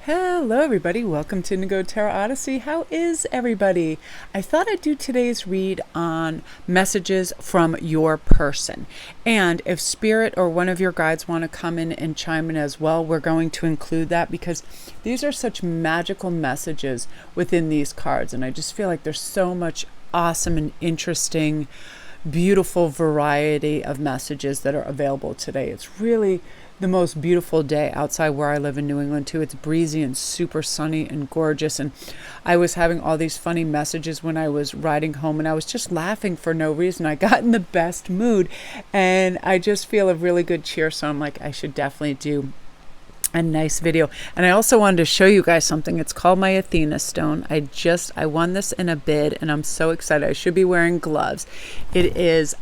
Hello everybody, welcome to Indigo Tarot Odyssey. How is everybody? I thought I'd do today's read on messages from your person. And if Spirit or one of your guides want to come in and chime in as well, we're going to include that because these are such magical messages within these cards. And I just feel like there's so much awesome and interesting, beautiful variety of messages that are available today. It's really the most beautiful day outside where I live in New England too. It's breezy and super sunny and gorgeous, and I was having all these funny messages when I was riding home, and I was just laughing for no reason. I got in the best mood, and I just feel a really good cheer, so I'm like, I should definitely do a nice video. And I also wanted to show you guys something. It's called my Athena stone. I won this in a bid, and I'm so excited. I should be wearing gloves. It is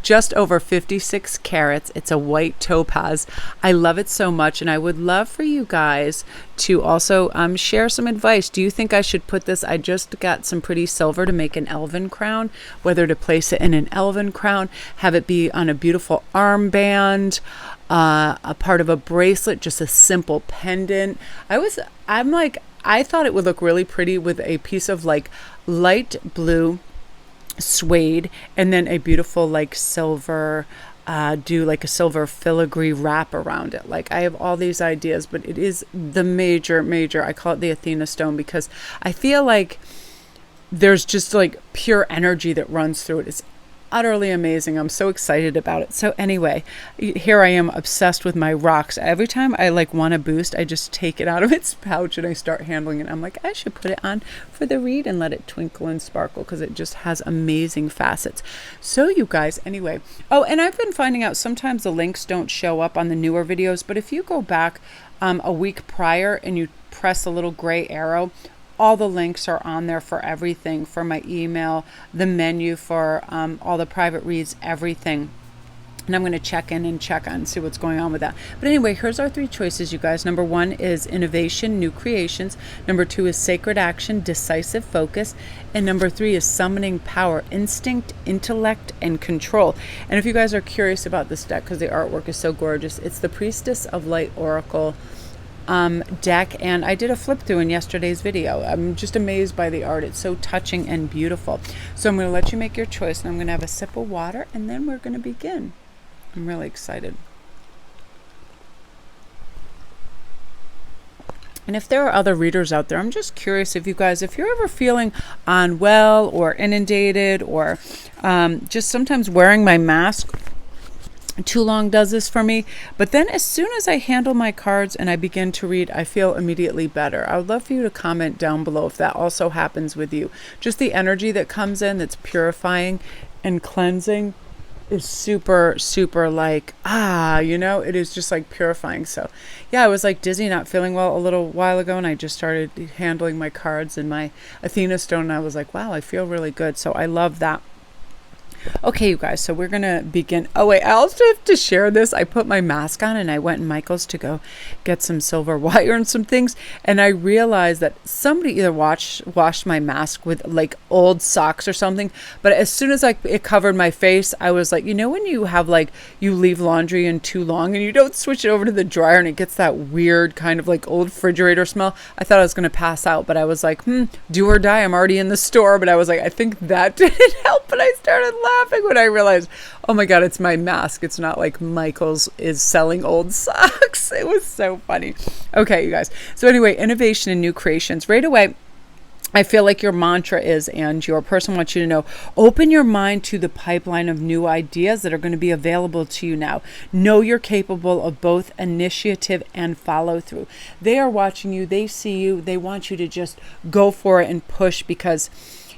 just over 56 carats. It's a white topaz. I love it so much, and I would love for you guys to also share some advice. Do you think I should put this? I just got some pretty silver to make an elven crown, whether to place it in an elven crown, have it be on a beautiful armband, a part of a bracelet, just a simple pendant. I thought it would look really pretty with a piece of like light blue suede and then a beautiful like silver, do like a silver filigree wrap around it. Like, I have all these ideas, but it is the major, I call it the Athena stone because I feel like there's just like pure energy that runs through it. It's utterly amazing. I'm so excited about it. So anyway, here I am obsessed with my rocks. Every time I like want to boost, I just take it out of its pouch and I start handling it. I'm like, I should put it on for the read and let it twinkle and sparkle because it just has amazing facets. So you guys, anyway. Oh, and I've been finding out sometimes the links don't show up on the newer videos, but if you go back a week prior and you press the little gray arrow, all the links are on there for everything, for my email, the menu for all the private reads, everything. And I'm going to check in and check on, see what's going on with that. But anyway, here's our three choices, you guys. Number one is innovation, new creations. Number two is sacred action, decisive focus. And number three is summoning power, instinct, intellect, and control. And if you guys are curious about this deck, because the artwork is so gorgeous, it's the Priestess of Light Oracle deck, and I did a flip through in yesterday's video. I'm just amazed by the art. It's so touching and beautiful. So I'm going to let you make your choice, and I'm going to have a sip of water, and then we're going to begin. I'm really excited. And if there are other readers out there, I'm just curious if you guys, if you're ever feeling unwell or inundated or just sometimes wearing my mask too long does this for me, but then as soon as I handle my cards and I begin to read, I feel immediately better. I would love for you to comment down below if that also happens with you. Just the energy that comes in that's purifying and cleansing is super like, it is just like purifying. So yeah, I was like dizzy, not feeling well a little while ago, and I just started handling my cards and my Athena stone, and I was like, wow, I feel really good. So I love that. Okay, you guys, so we're going to begin. Oh, wait, I also have to share this. I put my mask on and I went in Michael's to go get some silver wire and some things. And I realized that somebody either washed my mask with like old socks or something. But as soon as it covered my face, I was like, you know, when you have like, you leave laundry in too long and you don't switch it over to the dryer and it gets that weird kind of like old refrigerator smell. I thought I was going to pass out, but I was like, do or die. I'm already in the store. But I was like, I think that didn't help. But I started laughing when I realized, oh my God, it's my mask. It's not like Michael's is selling old socks. It was so funny. Okay, you guys. So anyway, innovation and new creations. Right away, I feel like your mantra is, and your person wants you to know, open your mind to the pipeline of new ideas that are going to be available to you now. Know you're capable of both initiative and follow through. They are watching you. They see you. They want you to just go for it and push, because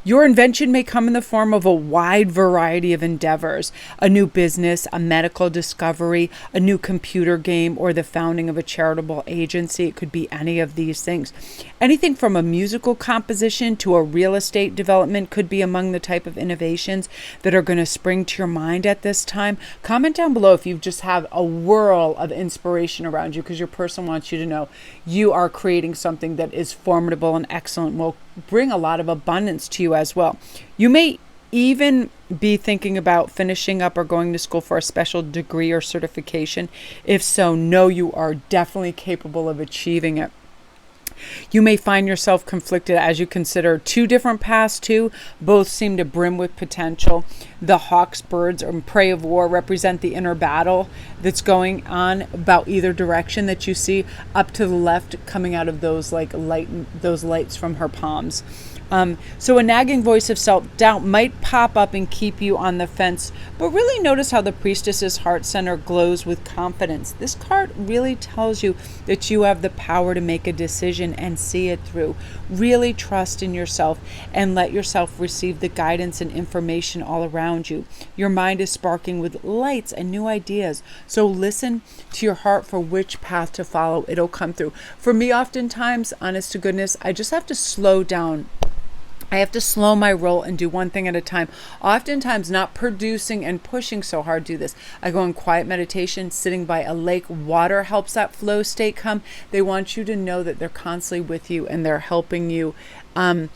your invention may come in the form of a wide variety of endeavors: a new business, a medical discovery, a new computer game, or the founding of a charitable agency. It could be any of these things. Anything from a musical composition to a real estate development could be among the type of innovations that are going to spring to your mind at this time. Comment down below if you just have a whirl of inspiration around you, because your person wants you to know you are creating something that is formidable and excellent, will bring a lot of abundance to you as well. You may even be thinking about finishing up or going to school for a special degree or certification. If so, know you are definitely capable of achieving it. You may find yourself conflicted as you consider two different paths too. Both seem to brim with potential. The hawks, birds, or prey of war represent the inner battle that's going on about either direction that you see up to the left coming out of those those lights from her palms. So a nagging voice of self-doubt might pop up and keep you on the fence, but really notice how the priestess's heart center glows with confidence. This card really tells you that you have the power to make a decision and see it through. Really trust in yourself and let yourself receive the guidance and information all around you. Your mind is sparking with lights and new ideas. So listen to your heart for which path to follow. It'll come through. For me, oftentimes, honest to goodness, I just have to slow down. I have to slow my roll and do one thing at a time. Oftentimes not producing and pushing so hard do this. I go in quiet meditation, sitting by a lake. Water helps that flow state come. They want you to know that they're constantly with you and they're helping you and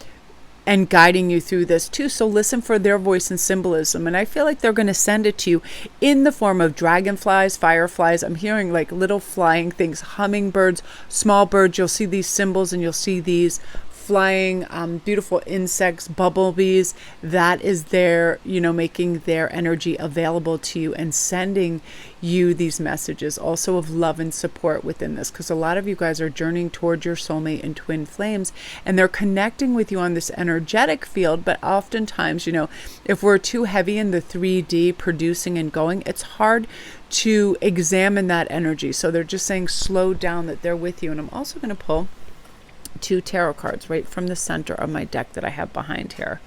guiding you through this too. So listen for their voice and symbolism. And I feel like they're going to send it to you in the form of dragonflies, fireflies. I'm hearing like little flying things, hummingbirds, small birds. You'll see these symbols and you'll see these flying beautiful insects, bumblebees. That is their, making their energy available to you and sending you these messages also of love and support within this, because a lot of you guys are journeying towards your soulmate and twin flames, and they're connecting with you on this energetic field. But oftentimes, if we're too heavy in the 3D producing and going, it's hard to examine that energy. So they're just saying slow down, that they're with you. And I'm also going to pull 2 tarot cards right from the center of my deck that I have behind here.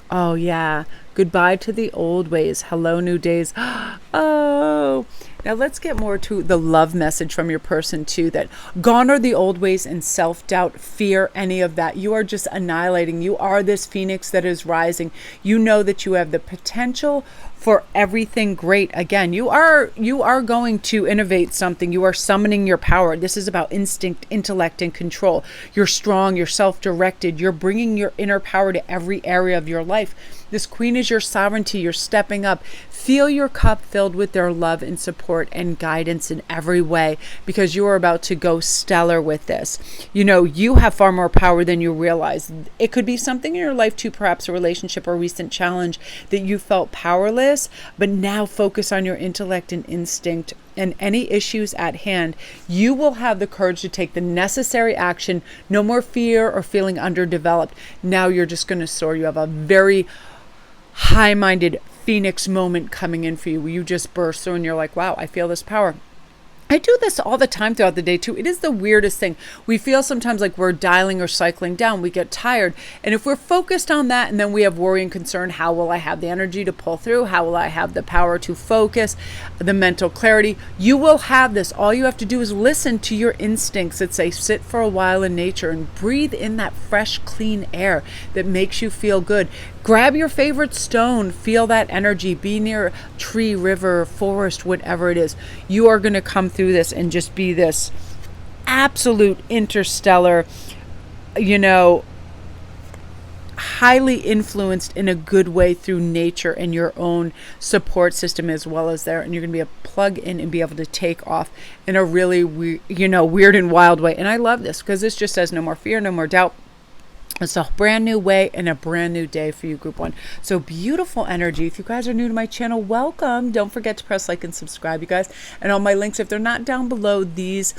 Oh yeah, goodbye to the old ways, hello new days. Oh, now let's get more to the love message from your person too, that gone are the old ways and self-doubt, fear, any of that. You are just annihilating. You are this phoenix that is rising. You know that you have the potential for everything great. Again, you are going to innovate something. You are summoning your power. This is about instinct, intellect, and control. You're strong, you're self-directed. You're bringing your inner power to every area of your life. This queen is your sovereignty. You're stepping up. Feel your cup filled with their love and support and guidance in every way, because you are about to go stellar with this. You have far more power than you realize. It could be something in your life too, perhaps a relationship or a recent challenge that you felt powerless, but now focus on your intellect and instinct and any issues at hand. You will have the courage to take the necessary action. No more fear or feeling underdeveloped. Now you're just going to soar. You have a very high-minded phoenix moment coming in for you, where you just burst through and you're like, wow, I feel this power. I do this all the time throughout the day too. It is the weirdest thing. We feel sometimes like we're dialing or cycling down. We get tired. And if we're focused on that and then we have worry and concern, how will I have the energy to pull through? How will I have the power to focus? The mental clarity? You will have this. All you have to do is listen to your instincts that say sit for a while in nature and breathe in that fresh, clean air that makes you feel good. Grab your favorite stone, feel that energy, be near a tree, river, forest, whatever it is. You are going to come through this and just be this absolute interstellar, highly influenced in a good way through nature and your own support system as well as there. And you're going to be able to plug in and be able to take off in a really, weird and wild way. And I love this because this just says no more fear, no more doubt. It's a brand new way and a brand new day for you, Group 1. So beautiful energy. If you guys are new to my channel, welcome. Don't forget to press like and subscribe, you guys. And all my links, if they're not down below, these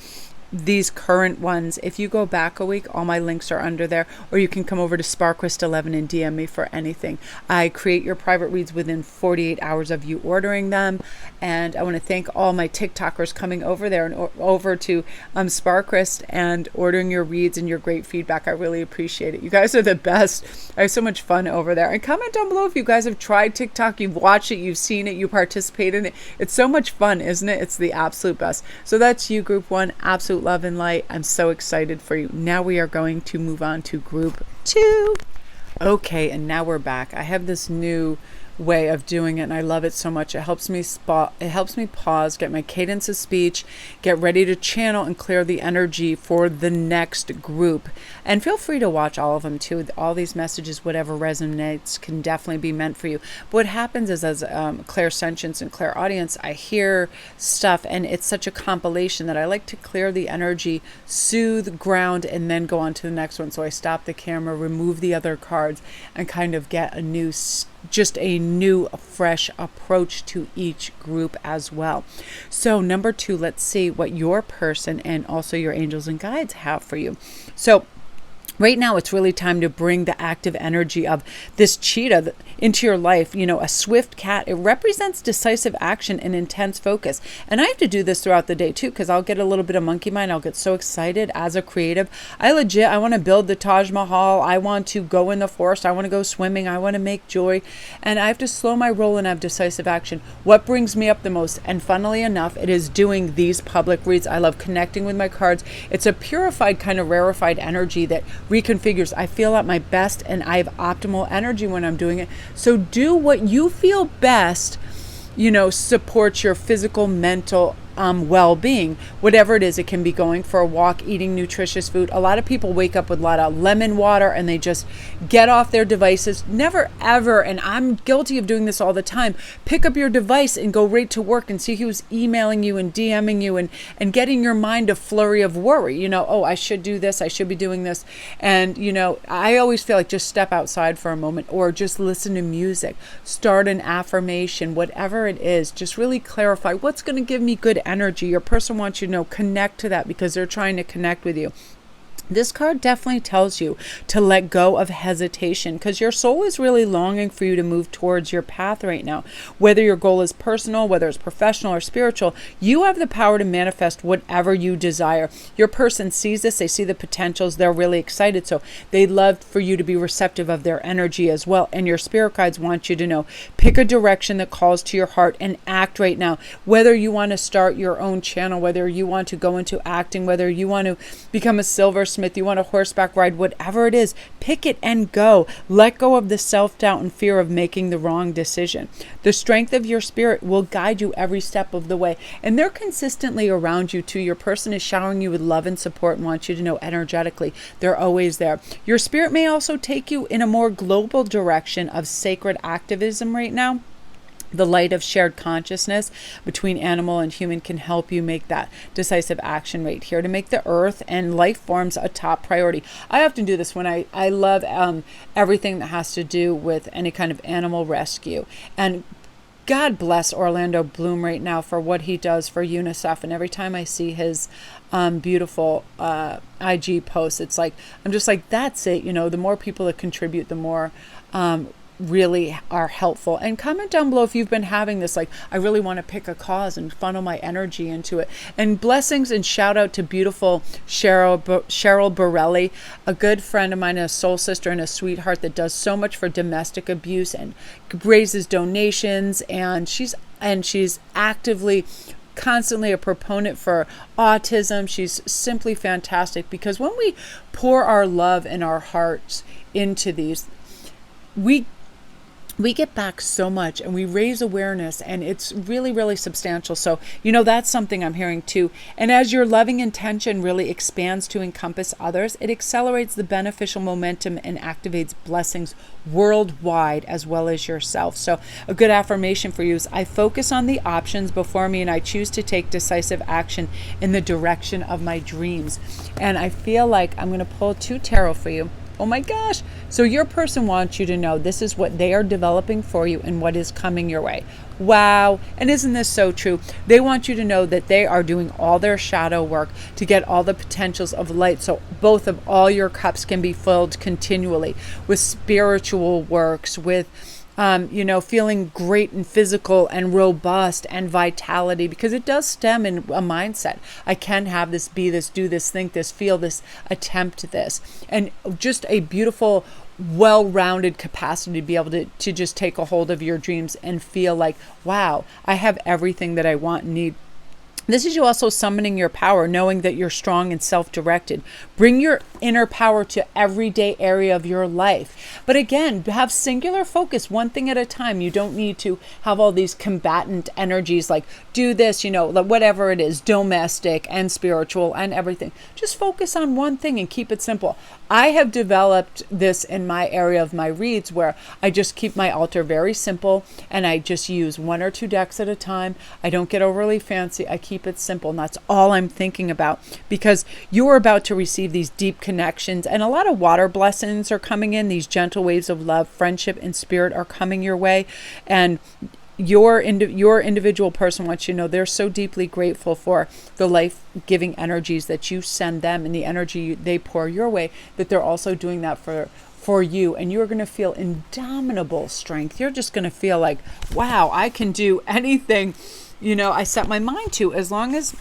current ones, if you go back a week, all my links are under there, or you can come over to Sparkrist11 and DM me for anything. I create your private reads within 48 hours of you ordering them. And I want to thank all my TikTokers coming over there and over to Sparkrist and ordering your reads and your great feedback. I really appreciate it. You guys are the best. I have so much fun over there. And comment down below if you guys have tried TikTok, you've watched it, you've seen it, you participate in it. It's so much fun, isn't it? It's the absolute best. So that's you, Group 1. Absolute love and light. I'm so excited for you. Now we are going to move on to Group 2. Okay, and now we're back. I have this new way of doing it, and I love it so much. It helps me pause, get my cadence of speech, get ready to channel and clear the energy for the next group. And feel free to watch all of them too. All these messages, whatever resonates, can definitely be meant for you. But what happens is, as clairsentience and clairaudience, I hear stuff, and it's such a compilation that I like to clear the energy, soothe, ground, and then go on to the next one. So I stop the camera, remove the other cards, and kind of get a new, fresh approach to each group as well. So number 2, let's see what your person and also your angels and guides have for you. So right now, it's really time to bring the active energy of this cheetah into your life. A swift cat, it represents decisive action and intense focus. And I have to do this throughout the day too, because I'll get a little bit of monkey mind. I'll get so excited as a creative. I want to build the Taj Mahal. I want to go in the forest. I want to go swimming. I want to make joy. And I have to slow my roll and have decisive action. What brings me up the most? And funnily enough, it is doing these public reads. I love connecting with my cards. It's a purified, kind of rarefied energy that reconfigures. I feel at my best and I have optimal energy when I'm doing it. So do what you feel best, supports your physical, mental, well-being, whatever it is. It can be going for a walk, eating nutritious food. A lot of people wake up with a lot of lemon water and they just get off their devices. Never ever, and I'm guilty of doing this all the time, pick up your device and go right to work and see who's emailing you and DMing you and getting your mind a flurry of worry. Oh, I should do this, I should be doing this. And I always feel like just step outside for a moment, or just listen to music, start an affirmation, whatever it is. Just really clarify what's going to give me good energy. Your person wants you to connect to that because they're trying to connect with you. This card definitely tells you to let go of hesitation, because your soul is really longing for you to move towards your path right now. Whether your goal is personal, whether it's professional or spiritual, you have the power to manifest whatever you desire. Your person sees this, they see the potentials, they're really excited. So they'd love for you to be receptive of their energy as well. And your spirit guides want you to know, pick a direction that calls to your heart and act right now. Whether you want to start your own channel, whether you want to go into acting, whether you want to become a silversmith, you want a horseback ride, whatever it is, pick it and go. Let go of the self-doubt and fear of making the wrong decision. The strength of your spirit will guide you every step of the way. And they're consistently around you too. Your person is showering you with love and support and wants you to know energetically they're always there. Your spirit may also take you in a more global direction of sacred activism right now. The light of shared consciousness between animal and human can help you make that decisive action right here to make the earth and life forms a top priority. I often do this when I love everything that has to do with any kind of animal rescue. And God bless Orlando Bloom right now for what he does for UNICEF. And every time I see his beautiful IG posts, it's like, I'm just like, that's it. The more people that contribute, the more really are helpful. And comment down below if you've been having this, like, I really want to pick a cause and funnel my energy into it. And blessings and shout out to beautiful Cheryl Borelli, a good friend of mine, a soul sister and a sweetheart that does so much for domestic abuse and raises donations, and she's actively constantly a proponent for autism. She's simply fantastic, because when we pour our love and our hearts into these, we get back so much and we raise awareness, and it's really, really substantial. So, that's something I'm hearing too. And as your loving intention really expands to encompass others, it accelerates the beneficial momentum and activates blessings worldwide as well as yourself. So a good affirmation for you is, I focus on the options before me and I choose to take decisive action in the direction of my dreams. And I feel like I'm going to pull 2 tarot for you. Oh my gosh. So your person wants you to know this is what they are developing for you and what is coming your way. Wow. And isn't this so true? They want you to know that they are doing all their shadow work to get all the potentials of light. So both of all your cups can be filled continually with spiritual works, with feeling great and physical and robust and vitality, because it does stem in a mindset. I can have this, be this, do this, think this, feel this, attempt this, and just a beautiful, well-rounded capacity to be able to just take a hold of your dreams and feel like, wow, I have everything that I want and need. This is you also summoning your power, knowing that you're strong and self-directed. Bring your inner power to everyday area of your life. But again, have singular focus, one thing at a time. You don't need to have all these combatant energies like do this, whatever it is, domestic and spiritual and everything. Just focus on one thing and keep it simple. I have developed this in my area of my reads where I just keep my altar very simple and I just use 1 or 2 decks at a time. I don't get overly fancy. I keep it simple, and that's all I'm thinking about, because you're about to receive these deep connections, and a lot of water blessings are coming in. These gentle waves of love, friendship, and spirit are coming your way, and your individual person wants you to know they're so deeply grateful for the life-giving energies that you send them and the energy they pour your way, that they're also doing that for you, and you're going to feel indomitable strength. You're just going to feel like, wow, I can do anything I set my mind to, as long as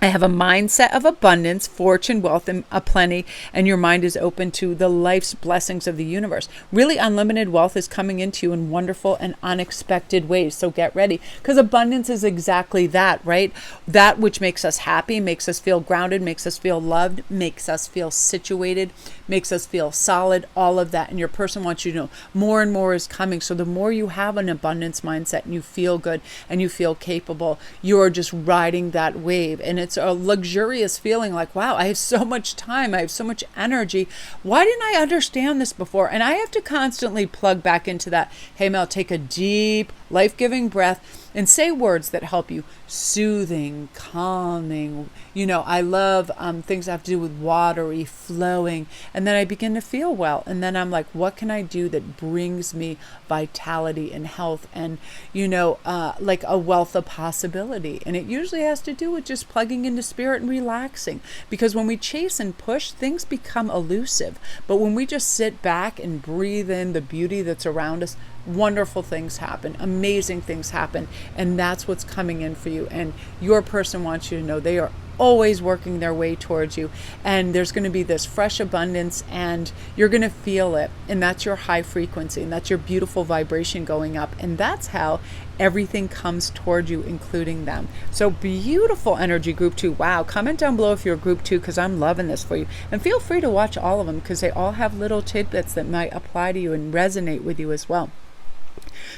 I have a mindset of abundance, fortune, wealth, and plenty, and your mind is open to the life's blessings of the universe. Really unlimited wealth is coming into you in wonderful and unexpected ways. So get ready, because abundance is exactly that, right? That which makes us happy, makes us feel grounded, makes us feel loved, makes us feel situated, makes us feel solid, all of that. And your person wants you to know more and more is coming. So the more you have an abundance mindset and you feel good and you feel capable, you're just riding that wave. And it's a luxurious feeling like, wow, I have so much time. I have so much energy. Why didn't I understand this before? And I have to constantly plug back into that. Hey, Mel, take a deep, life-giving breath and say words that help you. Soothing, calming. I love things that have to do with watery, flowing. And then I begin to feel well. And then I'm like, what can I do that brings me vitality and health and, like a wealth of possibility? And it usually has to do with just plugging into spirit and relaxing. Because when we chase and push, things become elusive. But when we just sit back and breathe in the beauty that's around us, wonderful things happen, amazing things happen, and that's what's coming in for you. And your person wants you to know they are always working their way towards you, and there's going to be this fresh abundance, and you're going to feel it, and that's your high frequency, and that's your beautiful vibration going up, and that's how everything comes toward you, including them. So beautiful energy, group 2. Wow. Comment down below if you're group 2, because I'm loving this for you, and feel free to watch all of them, because they all have little tidbits that might apply to you and resonate with you as well.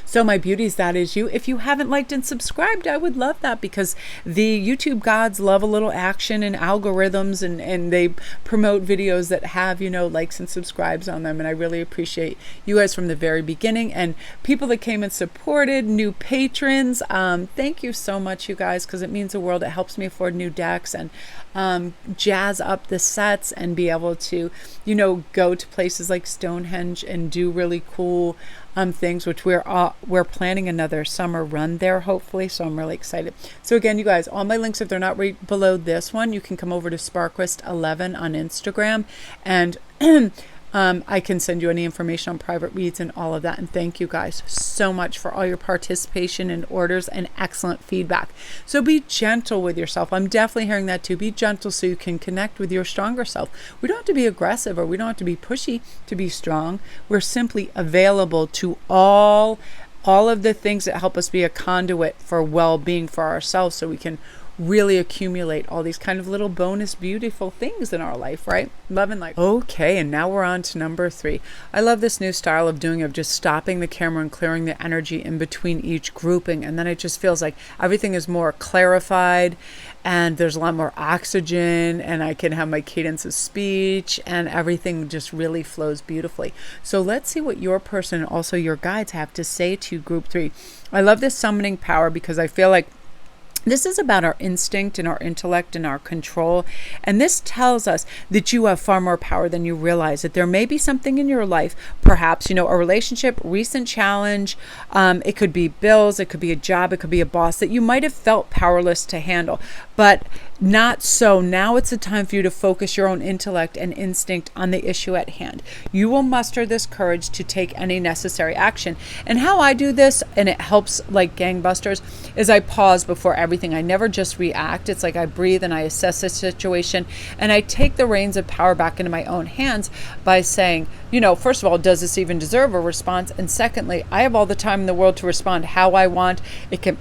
So my beauties, that is you. If you haven't liked and subscribed, I would love that, because the YouTube gods love a little action and algorithms, and they promote videos that have, likes and subscribes on them. And I really appreciate you guys from the very beginning, and people that came and supported, new patrons. Thank you so much, you guys, because it means the world. It helps me afford new decks and jazz up the sets and be able to, go to places like Stonehenge and do really cool things, which we're planning another summer run there, hopefully. So I'm really excited. So again, you guys, all my links, if they're not right below this one, you can come over to Sparquist11 on Instagram, and I can send you any information on private reads and all of that. And thank you guys so much for all your participation and orders and excellent feedback. So be gentle with yourself. I'm definitely hearing that too. Be gentle so you can connect with your stronger self. We don't have to be aggressive, or we don't have to be pushy to be strong. We're simply available to all of the things that help us be a conduit for well-being for ourselves, so we can really accumulate all these kind of little bonus beautiful things in our life, right? Love and light. Okay, and now we're on to number 3. I love this new style of just stopping the camera and clearing the energy in between each grouping, and then it just feels like everything is more clarified, and there's a lot more oxygen, and I can have my cadence of speech, and everything just really flows beautifully. So let's see what your person and also your guides have to say to group 3. I love this summoning power, because I feel like this is about our instinct and our intellect and our control. And this tells us that you have far more power than you realize, that there may be something in your life, perhaps, a relationship, recent challenge. It could be bills, it could be a job, it could be a boss that you might have felt powerless to handle, but not so. Now it's the time for you to focus your own intellect and instinct on the issue at hand. You will muster this courage to take any necessary action. And how I do this, and it helps like gangbusters, is I pause before everything. I never just react. It's like I breathe and I assess the situation, and I take the reins of power back into my own hands by saying, first of all, does this even deserve a response? And secondly, I have all the time in the world to respond how I want. It can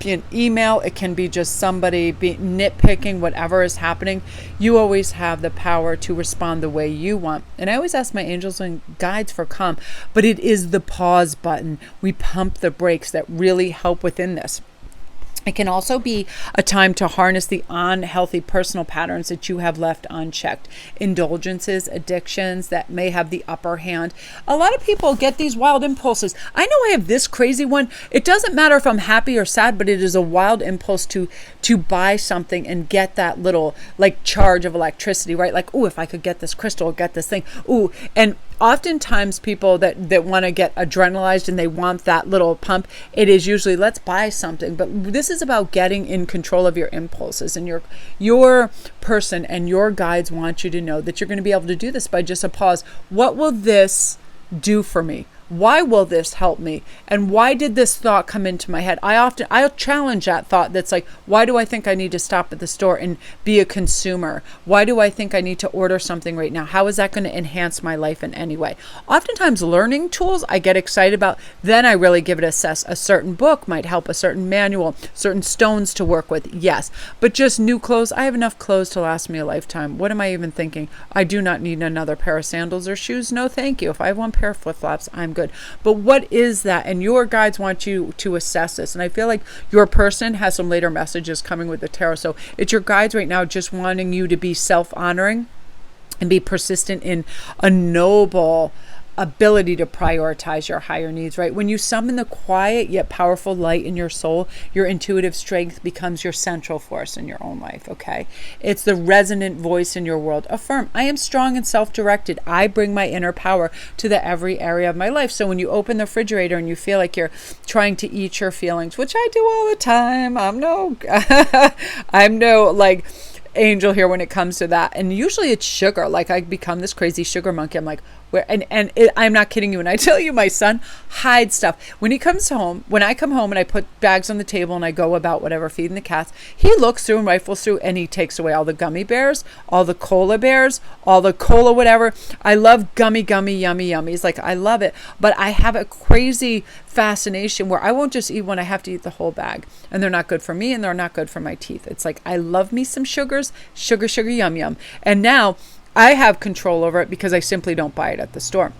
be an email, it can be just somebody nitpicking whatever is happening. You always have the power to respond the way you want. And I always ask my angels and guides for calm, but it is the pause button. We pump the brakes that really help within this. It can also be a time to harness the unhealthy personal patterns that you have left unchecked. Indulgences, addictions that may have the upper hand. A lot of people get these wild impulses. I know I have this crazy one. It doesn't matter if I'm happy or sad, but it is a wild impulse to buy something and get that little like charge of electricity, right? Like, oh, if I could get this crystal or get this thing. Ooh, and oftentimes people that want to get adrenalized and they want that little pump, it is usually let's buy something. But this is about getting in control of your impulses, and your person and your guides want you to know that you're going to be able to do this by just a pause. What will this do for me? Why will this help me? And why did this thought come into my head? I'll challenge that thought that's like, why do I think I need to stop at the store and be a consumer? Why do I think I need to order something right now? How is that going to enhance my life in any way? Oftentimes learning tools I get excited about, then I really give it a assess. A certain book might help, a certain manual, certain stones to work with, yes. But just new clothes, I have enough clothes to last me a lifetime. What am I even thinking? I do not need another pair of sandals or shoes. No, thank you. If I have one pair of flip-flops, I'm good. But what is that? And your guides want you to assess this. And I feel like your person has some later messages coming with the tarot. So it's your guides right now just wanting you to be self-honoring and be persistent in a noble ability to prioritize your higher needs, right? When you summon the quiet yet powerful light in your soul, your intuitive strength becomes your central force in your own life, okay? It's the resonant voice in your world. Affirm, I am strong and self-directed. I bring my inner power to the every area of my life. So when you open the refrigerator and you feel like you're trying to eat your feelings, which I do all the time, I'm no like angel here when it comes to that. And usually it's sugar. Like I become this crazy sugar monkey. I'm like, where? I'm not kidding you. And I tell you, my son hides stuff. When I come home and I put bags on the table and I go about whatever, feeding the cats, he looks through and rifles through and he takes away all the gummy bears, all the cola bears, all the cola, whatever. I love gummy, yummy, yummies. Like I love it. But I have a crazy fascination where I won't just eat one. I have to eat the whole bag. And they're not good for me and they're not good for my teeth. It's like, I love me some sugars, sugar, yum. And now I have control over it because I simply don't buy it at the store.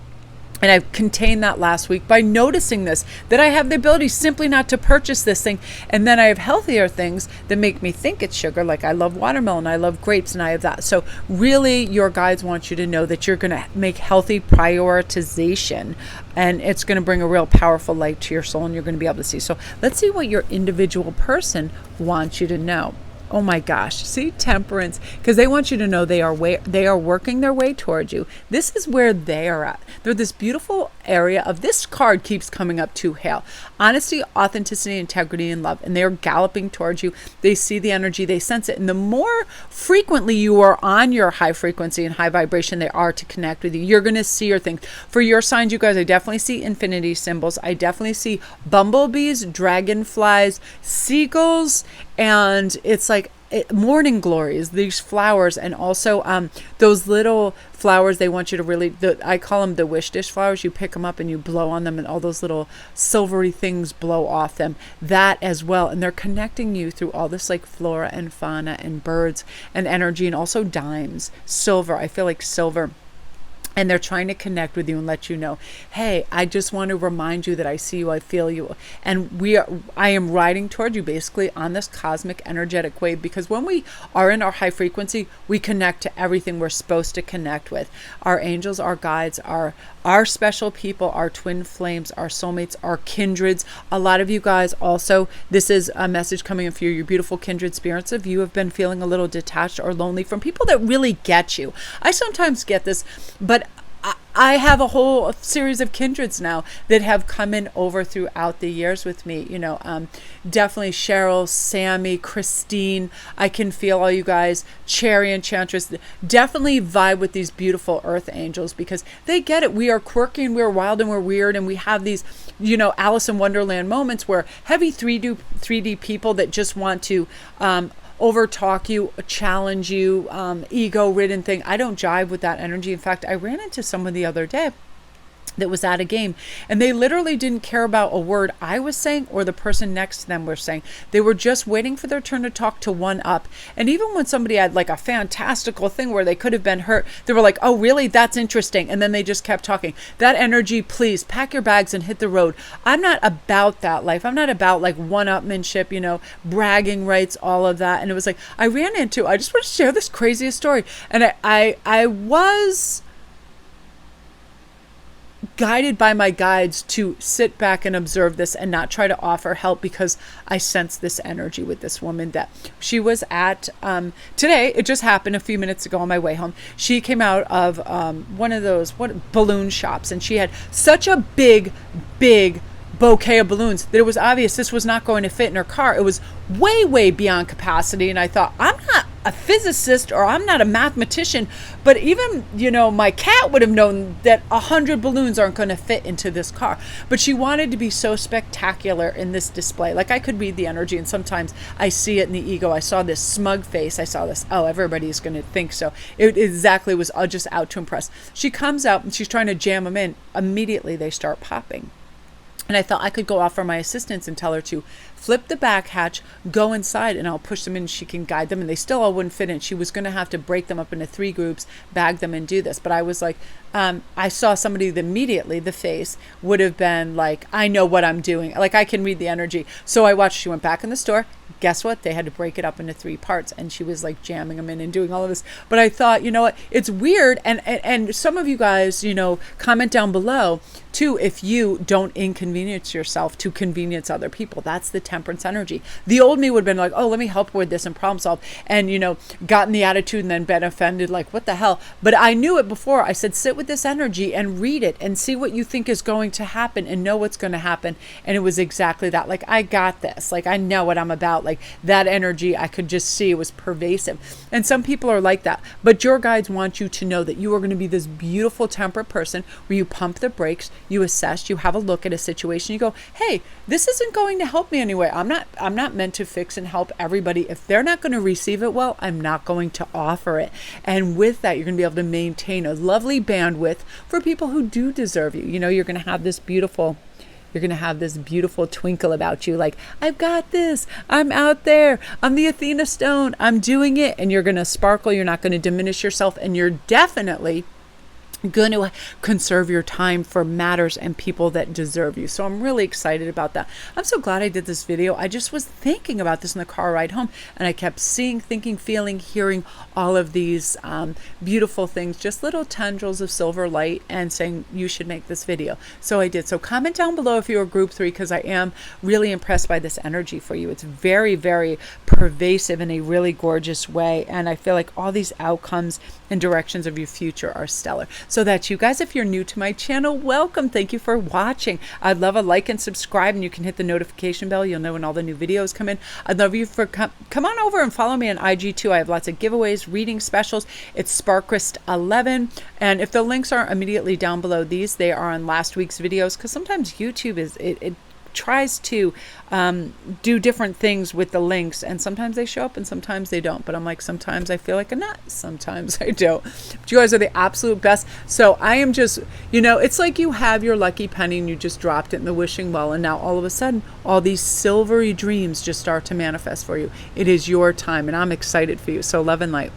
And I've contained that last week by noticing this, that I have the ability simply not to purchase this thing. And then I have healthier things that make me think it's sugar. Like I love watermelon, I love grapes, and I have that. So really your guides want you to know that you're going to make healthy prioritization, and it's going to bring a real powerful light to your soul, and you're going to be able to see. So let's see what your individual person wants you to know. Oh my gosh, see, Temperance, because they want you to know they are working their way towards you. This is where they are at. They're this beautiful area of, this card keeps coming up to hail. Honesty, authenticity, integrity, and love. And they're galloping towards you. They see the energy, they sense it. And the more frequently you are on your high frequency and high vibration they are to connect with you, you're going to see your things. For your signs, you guys, I definitely see infinity symbols. I definitely see bumblebees, dragonflies, seagulls, and it's like morning glories, these flowers, and also those little flowers they want you to really, I call them the wish dish flowers. You pick them up and you blow on them and all those little silvery things blow off them. That as well. And they're connecting you through all this like flora and fauna and birds and energy, and also dimes, silver. I feel like silver. And they're trying to connect with you and let you know, hey, I just want to remind you that I see you, I feel you. And I am riding toward you basically on this cosmic energetic wave, because when we are in our high frequency, we connect to everything we're supposed to connect with. Our angels, our guides, our special people, our twin flames, our soulmates, our kindreds. A lot of you guys also, this is a message coming in for you, your beautiful kindred spirits. If you have been feeling a little detached or lonely from people that really get you. I sometimes get this, but I have a whole series of kindreds now that have come in over throughout the years with me. Definitely Cheryl, Sammy, Christine. I can feel all you guys. Cherry, Enchantress. Definitely vibe with these beautiful earth angels because they get it. We are quirky and we're wild and we're weird, and we have these, Alice in Wonderland moments where heavy 3D people that just want to overtalk you, challenge you, ego-ridden thing. I don't jive with that energy. In fact, I ran into someone the other day that was at a game, and they literally didn't care about a word I was saying or the person next to them were saying. They were just waiting for their turn to talk to one up. And even when somebody had like a fantastical thing where they could have been hurt, they were like, oh really, that's interesting, and then they just kept talking. That energy, please pack your bags and hit the road. I'm not about that life. I'm not about like one-upmanship, you know, bragging rights, all of that. And it was like, I just want to share this craziest story, and I was guided by my guides to sit back and observe this and not try to offer help, because I sensed this energy with this woman that she was at today. It just happened a few minutes ago on my way home. She came out of one of those balloon shops, and she had such a big bouquet of balloons that it was obvious this was not going to fit in her car. It was way beyond capacity, and I thought, I'm not a physicist or I'm not a mathematician, but even, you know, my cat would have known that 100 balloons aren't going to fit into this car. But she wanted to be so spectacular in this display. Like, I could read the energy, and sometimes I see it in the ego. I saw this smug face. I saw this, oh, everybody's going to think so. It exactly was just out to impress. She comes out and she's trying to jam them in. Immediately they start popping. And I thought I could go offer my assistance and tell her to flip the back hatch, go inside, and I'll push them in. She can guide them, and they still all wouldn't fit in. She was going to have to break them up into 3 groups, bag them, and do this. But I was like, I saw somebody that immediately, the face would have been like, I know what I'm doing. Like, I can read the energy. So I watched. She went back in the store. Guess what? They had to break it up into 3 parts, and she was like jamming them in and doing all of this. But I thought, you know what? It's weird. And some of you guys, you know, comment down below too if you don't inconvenience yourself to convenience other people. That's the temperance energy. The old me would have been like, oh, let me help with this and problem solve, and, you know, gotten the attitude and then been offended, like, what the hell? But I knew it before. I said, sit with this energy and read it and see what you think is going to happen and know what's going to happen. And it was exactly that. Like, I got this. Like, I know what I'm about. Like, that energy, I could just see it was pervasive. And some people are like that. But your guides want you to know that you are going to be this beautiful temperate person where you pump the brakes, you assess, you have a look at a situation, you go, hey, this isn't going to help me anyway. I'm not meant to fix and help everybody. If they're not going to receive it well, I'm not going to offer it. And with that, you're going to be able to maintain a lovely bandwidth for people who do deserve you. You know, you're going to have this beautiful twinkle about you, like, I've got this, I'm out there, I'm the Athena stone, I'm doing it. And you're going to sparkle. You're not going to diminish yourself, and you're definitely going to conserve your time for matters and people that deserve you. So I'm really excited about that. I'm so glad I did this video. I just was thinking about this in the car ride home, and I kept seeing, thinking, feeling, hearing all of these beautiful things, just little tendrils of silver light, and saying you should make this video. So I did. So comment down below if you're group 3, because I am really impressed by this energy for you. It's very pervasive in a really gorgeous way, and I feel like all these outcomes and directions of your future are stellar. So that's you guys. If you're new to my channel, welcome. Thank you for watching. I'd love a like and subscribe, and you can hit the notification bell. You'll know when all the new videos come in. I'd love you for come on over and follow me on IG too. I have lots of giveaways, reading specials. It's Sparkrist11, and if the links aren't immediately down below these, they are on last week's videos, because sometimes YouTube it tries to do different things with the links, and sometimes they show up and sometimes they don't. But I'm like, sometimes I feel like a nut, sometimes I don't. But you guys are the absolute best. So I am just, you know, it's like you have your lucky penny and you just dropped it in the wishing well, and now all of a sudden all these silvery dreams just start to manifest for you. It is your time, and I'm excited for you. So love and light.